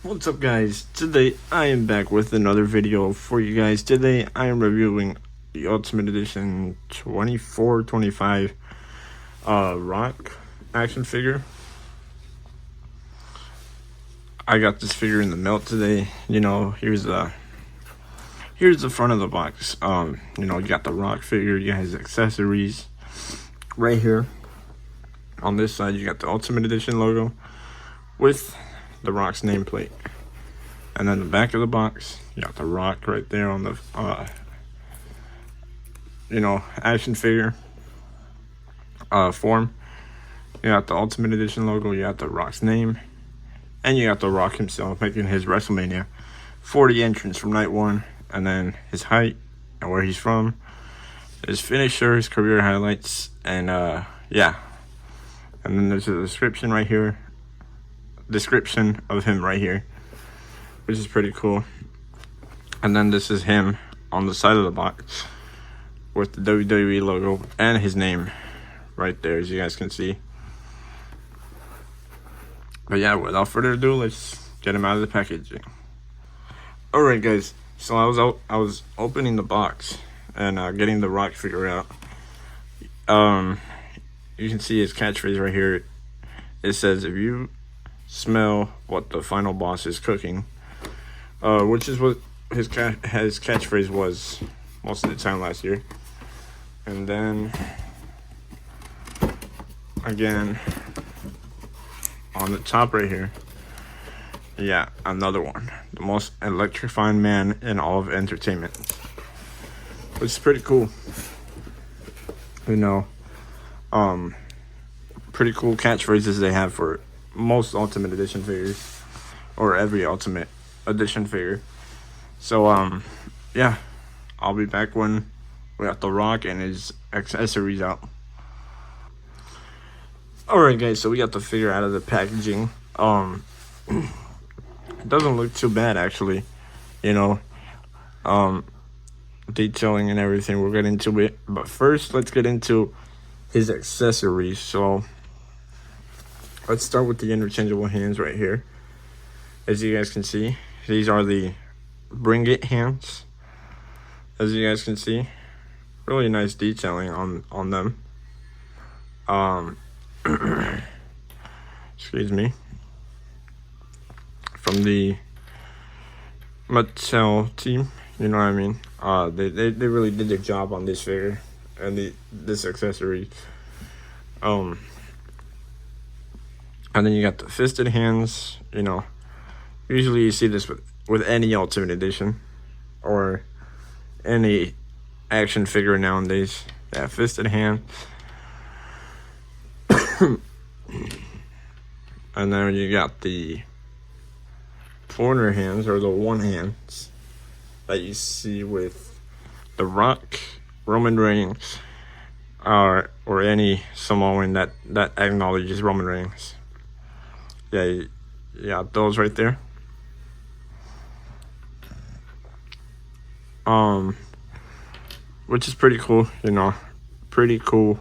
What's up, guys? Today I am back with another video for you guys. Today I am reviewing the Ultimate Edition 24-25 Rock action figure. I got this figure in the mail today. Here's the front of the box. You got the Rock figure, you got his accessories right here. On this side you got the Ultimate Edition logo with the Rock's nameplate, and then the back of the box you got the Rock right there on the action figure form. You got the Ultimate Edition logo, you got the Rock's name, and you got the Rock himself making his WrestleMania 40 entrance from night one, and then his height and where he's from, his finisher, his career highlights, and yeah. And then there's a description of him right here, which is pretty cool. And then this is him on the side of the box with the WWE logo and his name right there, as you guys can see. But yeah, without further ado, let's get him out of the packaging. Alright guys, so I was opening the box and getting the Rock figure out. You can see his catchphrase right here. It says, "If you smell what the final boss is cooking," which is what his catchphrase was most of the time last year. And then again on the top right here, yeah, another one, the most electrifying man in all of entertainment, which is pretty cool. Pretty cool catchphrases they have for most Ultimate Edition figures, or every Ultimate Edition figure. So yeah, I'll be back when we got the Rock and his accessories out. Alright guys, so we got the figure out of the packaging. It doesn't look too bad actually, detailing and everything. We'll get into it, but first let's get into his accessories. So let's start with the interchangeable hands right here. As you guys can see, these are the Bring It hands. As you guys can see, really nice detailing on them. Excuse me. From the Mattel team, you know what I mean? They really did their job on this figure and this accessory. And then you got the fisted hands. Usually you see this with any Ultimate Edition or any action figure nowadays. Yeah, fisted hand. And then you got the pointer hands, or the one hands that you see with the Rock, Roman Reigns, or any Samoan that acknowledges Roman Reigns. Yeah, those right there. Which is pretty cool, pretty cool.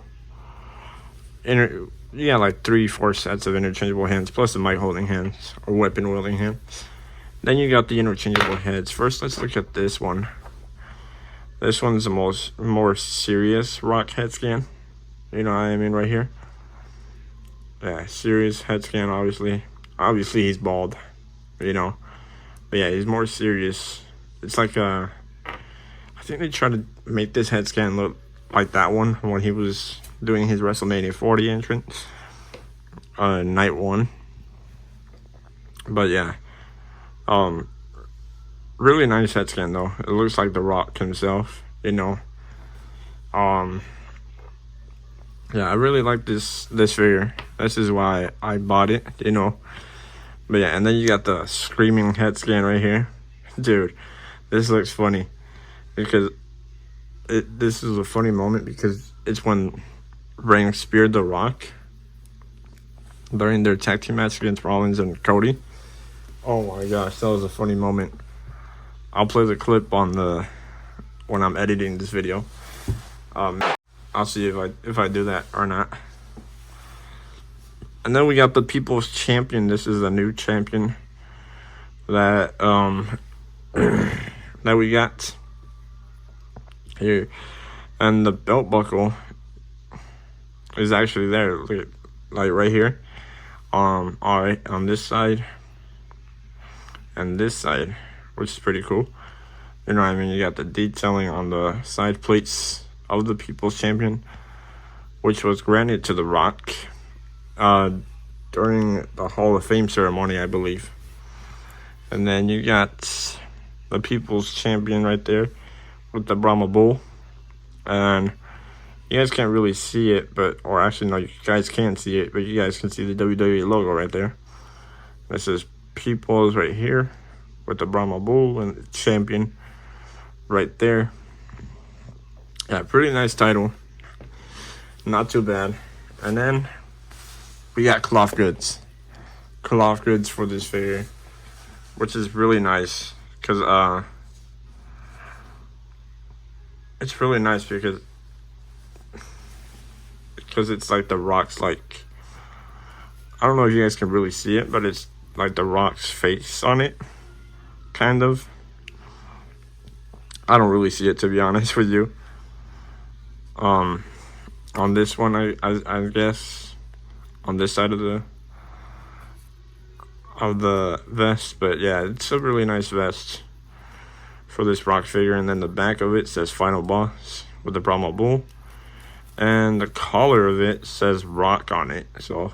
You got like 3-4 sets of interchangeable hands, plus the mic holding hands or weapon wielding hands. Then you got the interchangeable heads. First, let's look at this one. This one's the more serious Rock head scan. You know what I mean, right here. Yeah, serious head scan. Obviously he's bald, but yeah, he's more serious. It's like I think they tried to make this head scan look like that one when he was doing his WrestleMania 40 entrance, night one. But yeah, really nice head scan though. It looks like the Rock himself, Yeah, I really like this figure. This is why I bought it, But yeah, and then you got the screaming head scan right here. Dude, this looks funny because this is a funny moment because it's when Reigns speared the Rock during their tag team match against Rollins and Cody. Oh my gosh, that was a funny moment. I'll play the clip when I'm editing this video. I'll see if I do that or not. And then we got the People's Champion. This is a new champion. that that we got here, and the belt buckle is actually there, like right here. All right, on this side and this side, which is pretty cool. You know what I mean? You got the detailing on the side plates of the People's Champion, which was granted to The Rock during the Hall of Fame ceremony, I believe. And then you got the People's Champion right there with the Brahma Bull. And you guys can't really see it, or actually, no, you guys can see it, but you guys can see the WWE logo right there. This is People's right here with the Brahma Bull and the Champion right there. Yeah, pretty nice title. Not too bad. And then we got cloth goods. Cloth goods for this figure, which is really nice because it's really nice because it's like The Rock's, like, I don't know if you guys can really see it, but it's like The Rock's face on it, kind of. I don't really see it, to be honest with you. On this one, I guess on this side of the vest, but yeah, it's a really nice vest for this Rock figure. And then the back of it says Final Boss with the Brahma Bull, and the collar of it says Rock on it, so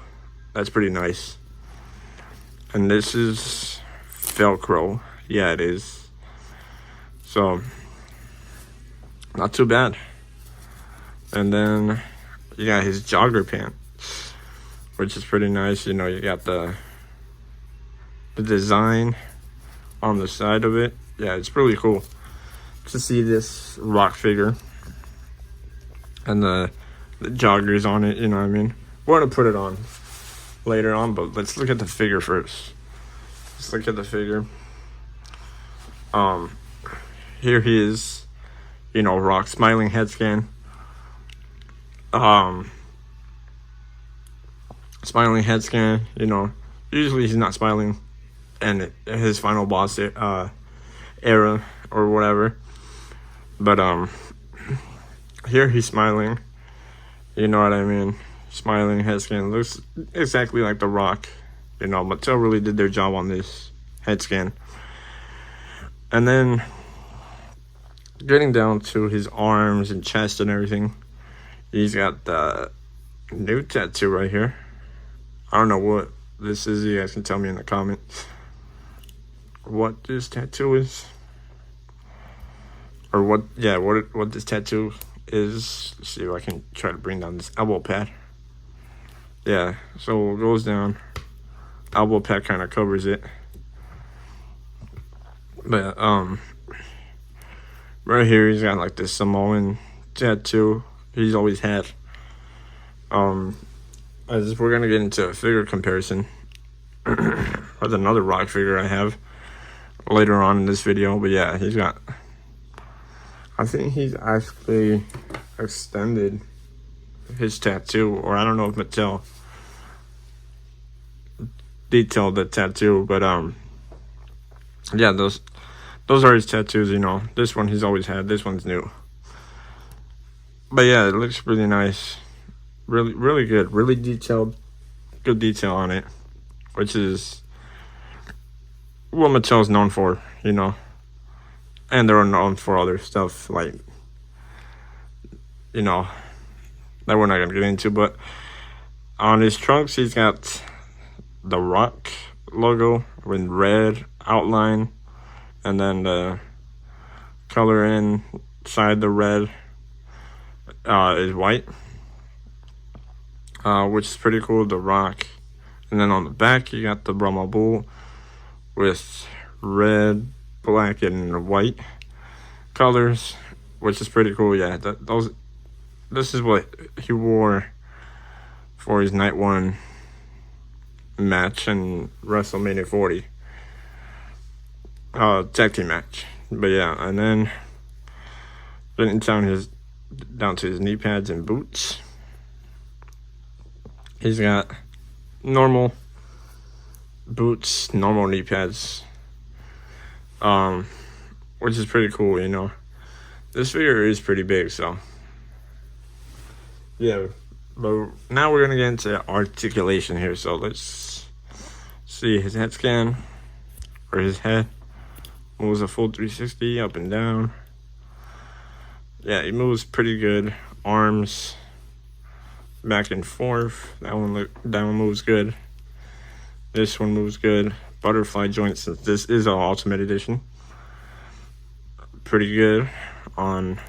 that's pretty nice. And this is Velcro. Yeah, it is. So not too bad. And then you got his jogger pants, which is pretty nice. You know, you got the design on the side of it. Yeah, it's really cool to see this Rock figure and the joggers on it, you know what I mean? We're going to put it on later on, but let's look at the figure first. Let's look at the figure. Here he is, you know, Rock smiling head scan. Smiling head scan, you know, usually he's not smiling in his Final Boss era or whatever, but here he's smiling, you know what I mean? Smiling head scan looks exactly like The Rock. You know, Mattel really did their job on this head scan. And then getting down to his arms and chest and everything, he's got the new tattoo right here. I don't know what this is. You guys can tell me in the comments what this tattoo is, or what this tattoo is. Let's see if I can try to bring down this elbow pad. Yeah, so it goes down. Elbow pad kind of covers it. But right here he's got like this Samoan tattoo he's always had. We're gonna get into a figure comparison with another Rock figure I have later on in this video. But yeah, he's got, I think he's actually extended his tattoo, or I don't know if Mattel detailed the tattoo, but yeah, those are his tattoos, you know. This one he's always had, this one's new. But yeah, it looks really nice. Really good. Really detailed. Good detail on it. Which is what Mattel's known for, you know. And they're known for other stuff, like, you know, that we're not going to get into. But on his trunks, he's got the Rock logo with red outline. And then the color inside the red is white, which is pretty cool. The Rock. And then on the back you got the Brahma Bull with red, black, and white colors, which is pretty cool. Yeah, this is what he wore for his night one match in WrestleMania 40 tag team match. But yeah, and then getting down to his knee pads and boots, he's got normal boots, normal knee pads, which is pretty cool, you know. This figure is pretty big, so yeah. But now we're gonna get into articulation here. So let's see his head scan, or his head moves a full 360 up and down. Yeah, he moves pretty good. Arms back and forth. That one moves good. This one moves good. Butterfly joints, since this is an Ultimate Edition, pretty good on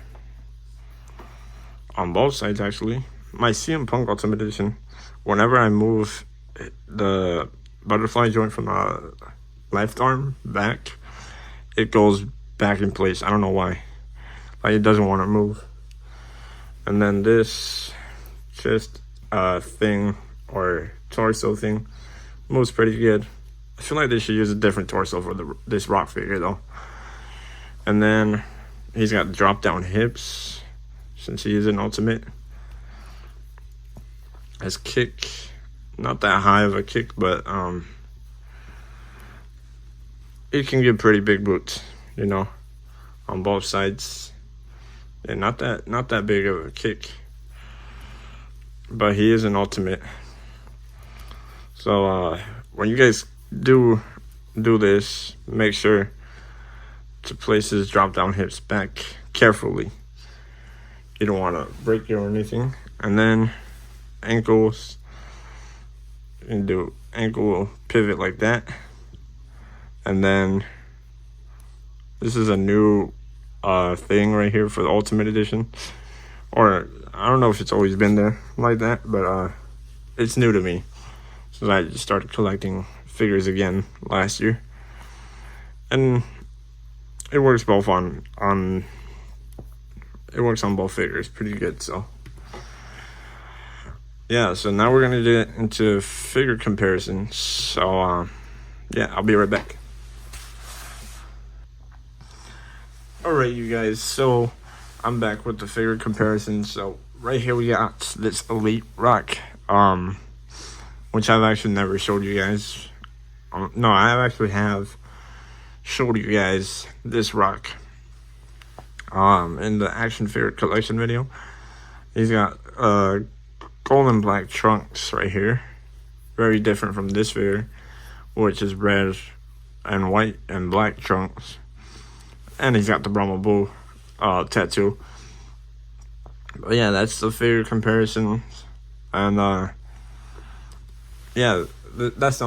both sides actually. My CM Punk Ultimate Edition, whenever I move the butterfly joint from the left arm back, it goes back in place. I don't know why. Like, it doesn't want to move. And then this chest thing, or torso thing, moves pretty good. I feel like they should use a different torso for this Rock figure though. And then he's got drop down hips, since he is an Ultimate. His kick, not that high of a kick, but it can give pretty big boots, you know, on both sides. And not that big of a kick, but he is an Ultimate. So when you guys do this, make sure to place his drop down hips back carefully. You don't want to break it or anything. And then ankles, and do ankle pivot like that. And then this is a new thing right here for the Ultimate Edition, or I don't know if it's always been there like that, but it's new to me, so I just started collecting figures again last year, and it works both on both figures pretty good. So yeah, so now we're gonna get into figure comparisons. So yeah, I'll be right back. Alright, you guys, so I'm back with the figure comparison. So right here we got this Elite Rock, which I've actually never showed you guys. No, I actually have showed you guys this Rock in the action figure collection video. He's got gold and black trunks right here, very different from this figure, which is red and white and black trunks. And he's got the Brahma Bull tattoo. But yeah, that's the figure comparison. And yeah, this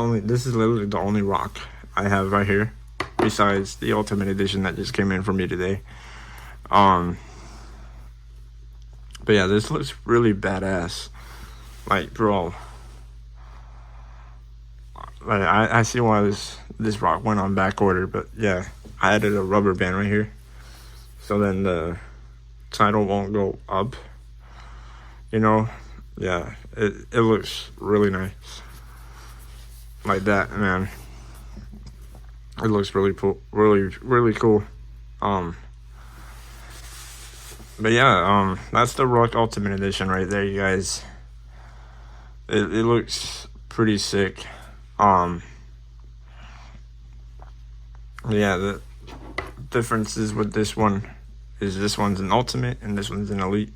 is literally the only Rock I have right here, besides the Ultimate Edition that just came in for me today. But yeah, this looks really badass. Like, bro, like I see why this Rock went on back order. But yeah, I added a rubber band right here, so then the title won't go up, you know. Yeah, it looks really nice like that, man. It looks really cool, really cool. But yeah, that's the Rock Ultimate Edition right there, you guys. It looks pretty sick. Yeah, the differences with this one is this one's an Ultimate and this one's an Elite,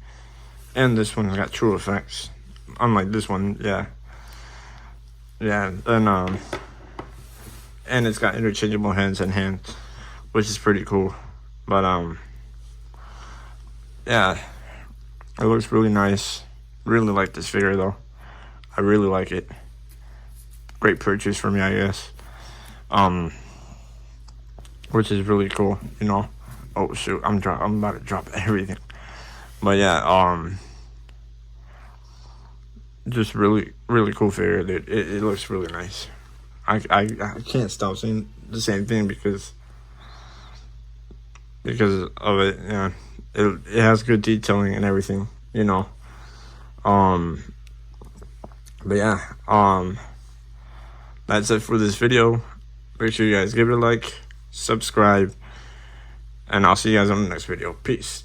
and this one's got true effects, unlike this one. Yeah, and it's got interchangeable hands and hands, which is pretty cool. But yeah, it looks really nice. Really like this figure though. I really like it. Great purchase for me, I guess. Which is really cool, you know. Oh shoot, I'm about to drop everything. But yeah, just really cool figure, dude. It looks really nice. I can't stop saying the same thing because of it. Yeah, it has good detailing and everything, you know. But yeah, that's it for this video. Make sure you guys give it a like, subscribe, and I'll see you guys on the next video. Peace.